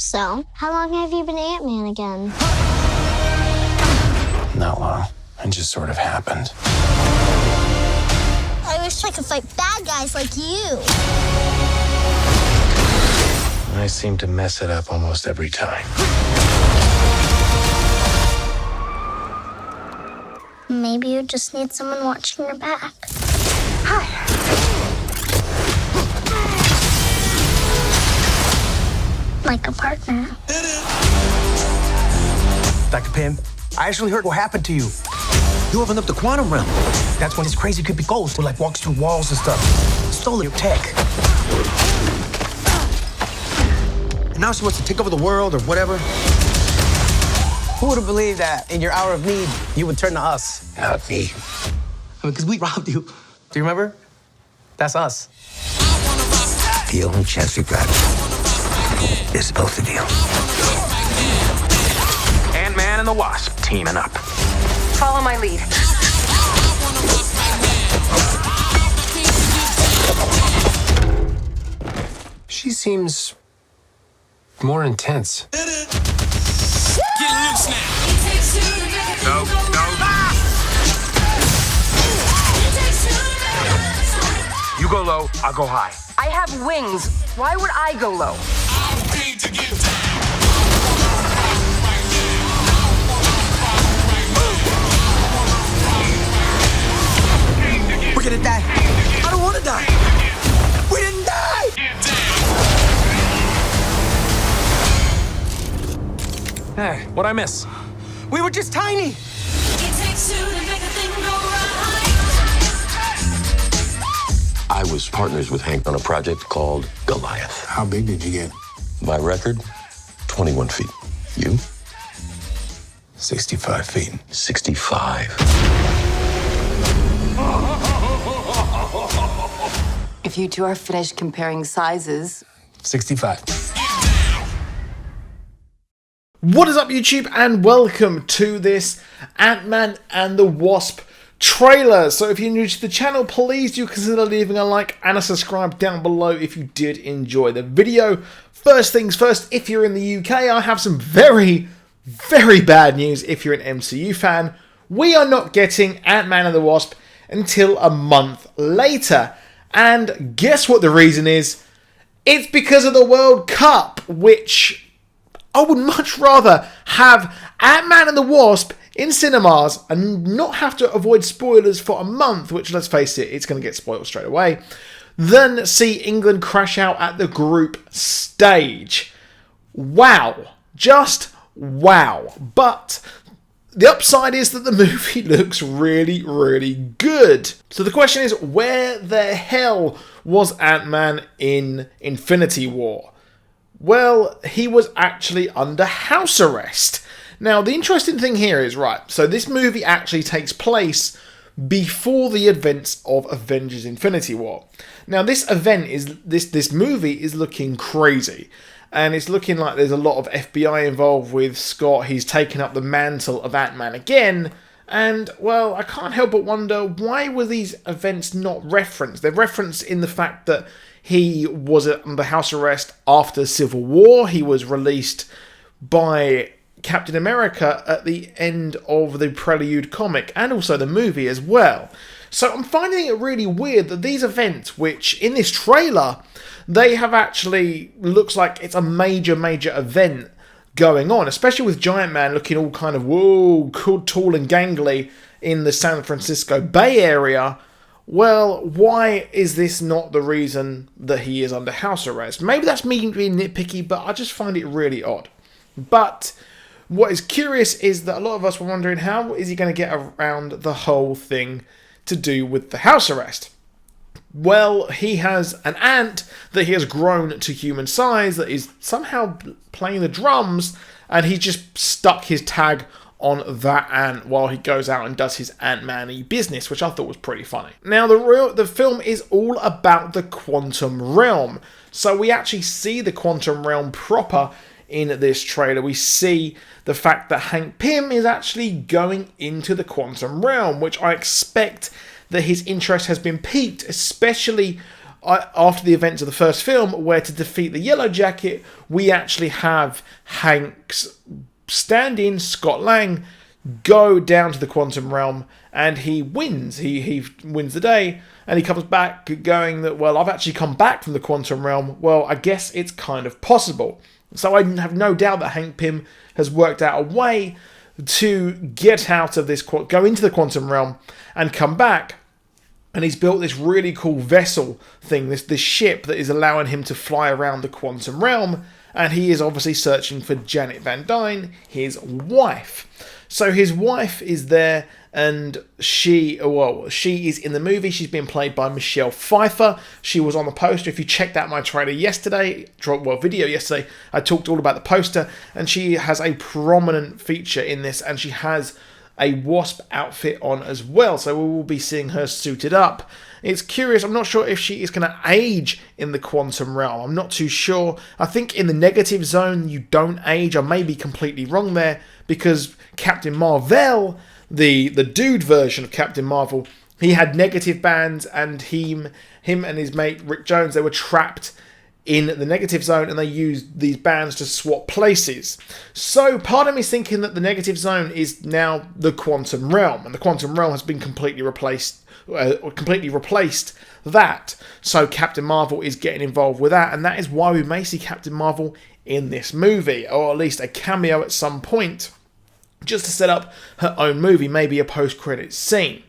So, how long have you been Ant-Man again? Not long. It just sort of happened. I wish I could fight bad guys like you. I seem to mess it up almost every time. Maybe you just need someone watching your back. Hi. Like a partner. Dr. Pym, I actually heard what happened to you. You opened up the quantum realm. That's when this crazy creepy ghost who like walks through walls and stuff. Stole your tech. And now she wants to take over the world or whatever. Who would have believed that in your hour of need, you would turn to us? Not me. Because we robbed you. Do you remember? That's us. The only chance we've got is both of you. Ant-Man and the Wasp teaming up. Follow my lead. She seems more intense. Get loose now. No. You go low, I'll go high. I have wings. Why would I go low? I'm paid to get down. We're gonna die. I don't want to die. We didn't die. Hey, what'd I miss? We were just tiny. I was partners with Hank on a project called Goliath. How big did you get? My record, 21 feet. You? 65 feet. 65. If you two are finished comparing sizes, 65. What is up, YouTube, and welcome to this Ant-Man and the Wasp trailer. So if you're new to the channel, please do consider leaving a like and a subscribe down below if you did enjoy the video. First things first, if you're in the UK, I have some very bad news if you're an MCU fan. We are not getting Ant-Man and the Wasp until a month later. And guess what the reason is? It's because of the World Cup, which I would much rather have Ant-Man and the Wasp in cinemas and not have to avoid spoilers for a month, which, let's face it, it's going to get spoiled straight away, than see England crash out at the group stage. Wow. Just wow. But the upside is that the movie looks really good. So the question is, where the hell was Ant-Man in Infinity War? Well, he was actually under house arrest. Now, the interesting thing here is, right, so this movie actually takes place before the events of Avengers Infinity War. Now, this movie is looking crazy. And it's looking like there's a lot of FBI involved with Scott. He's taken up the mantle of Ant-Man again. And, well, I can't help but wonder, why were these events not referenced? They're referenced in the fact that he was under house arrest after Civil War. He was released by Captain America at the end of the Prelude comic and also the movie as well. So I'm finding it really weird that these events, which in this trailer, they have actually, looks like it's a major event going on, especially with Giant Man looking all kind of, whoa, cool, tall and gangly in the San Francisco Bay Area. Well, why is this not the reason that he is under house arrest? Maybe that's me being nitpicky, but I just find it really odd. But what is curious is that a lot of us were wondering, how is he going to get around the whole thing to do with the house arrest? Well, he has an ant that he has grown to human size that is somehow playing the drums, and he just stuck his tag on that ant while he goes out and does his Ant-Man-y business, which I thought was pretty funny. Now, the film is all about the quantum realm. So we actually see the quantum realm proper in this trailer. We see the fact that Hank Pym is actually going into the quantum realm, which I expect that his interest has been piqued, especially after the events of the first film, where to defeat the Yellow Jacket, we actually have Hank's stand-in, Scott Lang, go down to the quantum realm, and he wins. He wins the day, and he comes back going that, well, I've actually come back from the quantum realm. Well, I guess it's kind of possible. So I have no doubt that Hank Pym has worked out a way to get out of this, go into the quantum realm and come back. And he's built this really cool vessel thing, this ship that is allowing him to fly around the quantum realm. And he is obviously searching for Janet Van Dyne, his wife. So his wife is there, and she is in the movie. She's being played by Michelle Pfeiffer. She was on the poster. If you checked out my trailer video yesterday, I talked all about the poster, and she has a prominent feature in this, and she has a Wasp outfit on as well. So we will be seeing her suited up. It's curious. I'm not sure if she is going to age in the quantum realm. I'm not too sure. I think in the negative zone you don't age. I may be completely wrong there, because Captain Marvel, the dude version of Captain Marvel, he had negative bands, and him and his mate Rick Jones, they were trapped in the negative zone, and they used these bands to swap places. So part of me is thinking that the negative zone is now the quantum realm, and the quantum realm has been completely replaced that. So Captain Marvel is getting involved with that, and that is why we may see Captain Marvel in this movie, or at least a cameo at some point, just to set up her own movie, maybe a post-credits scene.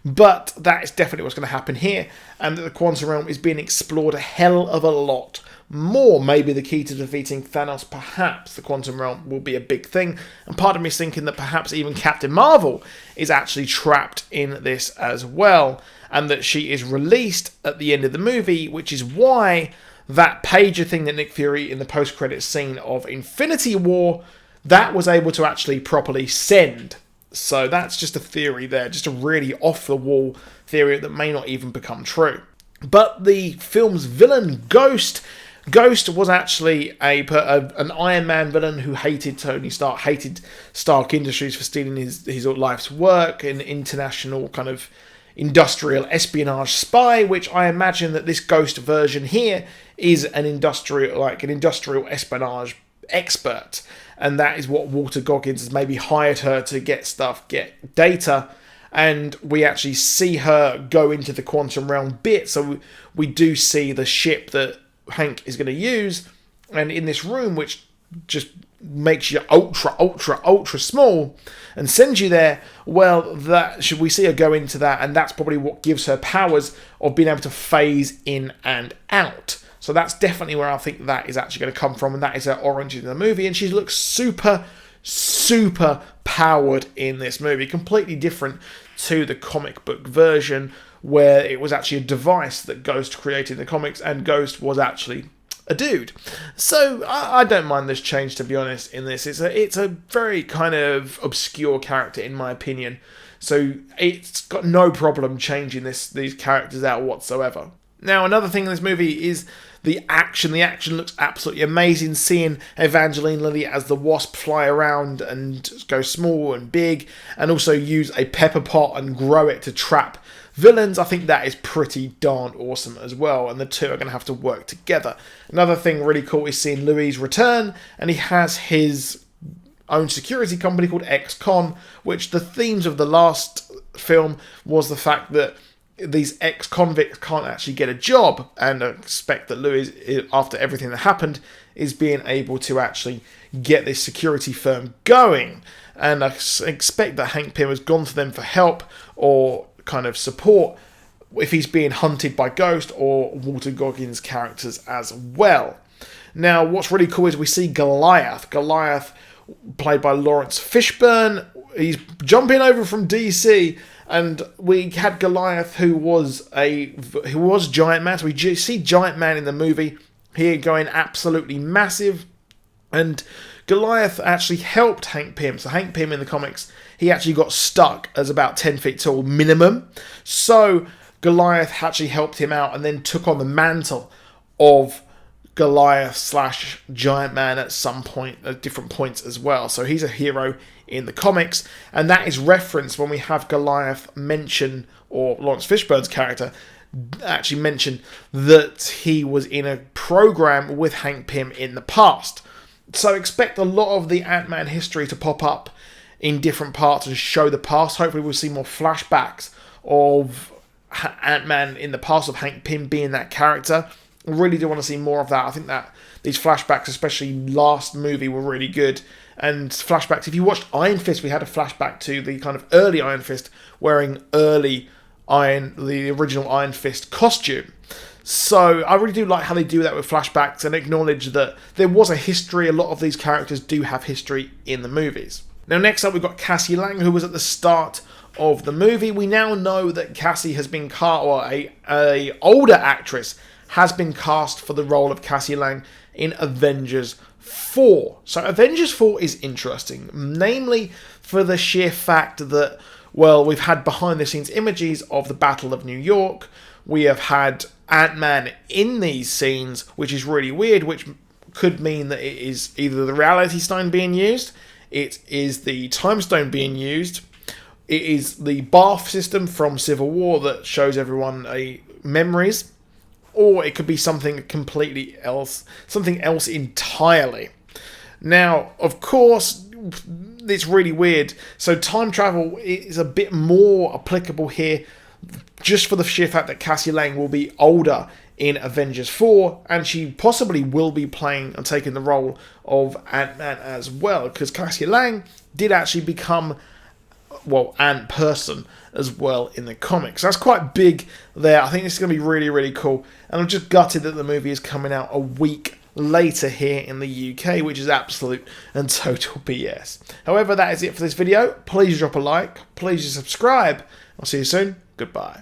But that is definitely what's going to happen here, and that the quantum realm is being explored a hell of a lot more. Maybe the key to defeating Thanos, perhaps the quantum realm will be a big thing, and part of me is thinking that perhaps even Captain Marvel is actually trapped in this as well, and that she is released at the end of the movie, which is why that pager thing that Nick Fury in the post-credits scene of Infinity War, that was able to actually properly send. So that's just a theory there, just a really off-the-wall theory that may not even become true. But the film's villain, Ghost was actually an Iron Man villain who hated Tony Stark, hated Stark Industries for stealing his life's work, an international kind of industrial espionage spy, which I imagine that this Ghost version here is an industrial espionage expert. And that is what Walter Goggins has maybe hired her to get data, and we actually see her go into the quantum realm bit. So we do see the ship that Hank is going to use, and in this room, which just makes you ultra small and sends you there, well, we see her go into that, and that's probably what gives her powers of being able to phase in and out. So that's definitely where I think that is actually going to come from, and that is her origin in the movie. And she looks super powered in this movie, completely different to the comic book version, where it was actually a device that Ghost created in the comics, and Ghost was actually a dude. So I don't mind this change, to be honest. In this, it's a very kind of obscure character in my opinion. So it's got no problem changing these characters out whatsoever. Now, another thing in this movie is the action. The action looks absolutely amazing. Seeing Evangeline Lilly as the Wasp fly around and go small and big, and also use a pepper pot and grow it to trap villains, I think that is pretty darn awesome as well, and the two are going to have to work together. Another thing really cool is seeing Louis return, and he has his own security company called Ex-Con, which the themes of the last film was the fact that these ex-convicts can't actually get a job, and I expect that Louis, after everything that happened, is being able to actually get this security firm going. And I expect that Hank Pym has gone to them for help or kind of support if he's being hunted by Ghost or Walter Goggins' characters as well. Now, what's really cool is we see Goliath, played by Lawrence Fishburne. He's jumping over from DC. And we had Goliath, who was Giant Man. So we see Giant Man in the movie here going absolutely massive. And Goliath actually helped Hank Pym. So Hank Pym in the comics, he actually got stuck as about 10 feet tall minimum. So Goliath actually helped him out and then took on the mantle of Goliath / Giant Man at some point, at different points as well. So he's a hero in the comics, and that is referenced when we have Goliath mention, or Lawrence Fishburne's character actually mention that he was in a program with Hank Pym in the past. So expect a lot of the Ant-Man history to pop up in different parts and show the past. Hopefully we'll see more flashbacks of Ant-Man in the past, of Hank Pym being that character. I really do want to see more of that. I think that these flashbacks, especially last movie, were really good. And flashbacks, if you watched Iron Fist, we had a flashback to the kind of early Iron Fist wearing the original Iron Fist costume. So I really do like how they do that with flashbacks and acknowledge that there was a history. A lot of these characters do have history in the movies. Now next up we've got Cassie Lang, who was at the start of the movie. We now know that Cassie has been cast, or a older actress has been cast for the role of Cassie Lang in Avengers 4. So Avengers 4 is interesting, namely for the sheer fact that, well, we've had behind the scenes images of the Battle of New York. We have had Ant-Man in these scenes, which is really weird, which could mean that it is either the Reality Stone being used, it is the Time Stone being used, it is the bath system from Civil War that shows everyone memories, or it could be something completely else, something else entirely. Now, of course, it's really weird. So time travel is a bit more applicable here, just for the sheer fact that Cassie Lang will be older in Avengers 4, and she possibly will be playing and taking the role of Ant-Man as well, because Cassie Lang did actually become, well, Ant-Person as well in the comics. That's quite big there. I think this is going to be really, really cool, and I'm just gutted that the movie is coming out a week later here in the UK, which is absolute and total BS. However, that is it for this video. Please drop a like, please subscribe. I'll see you soon. Goodbye.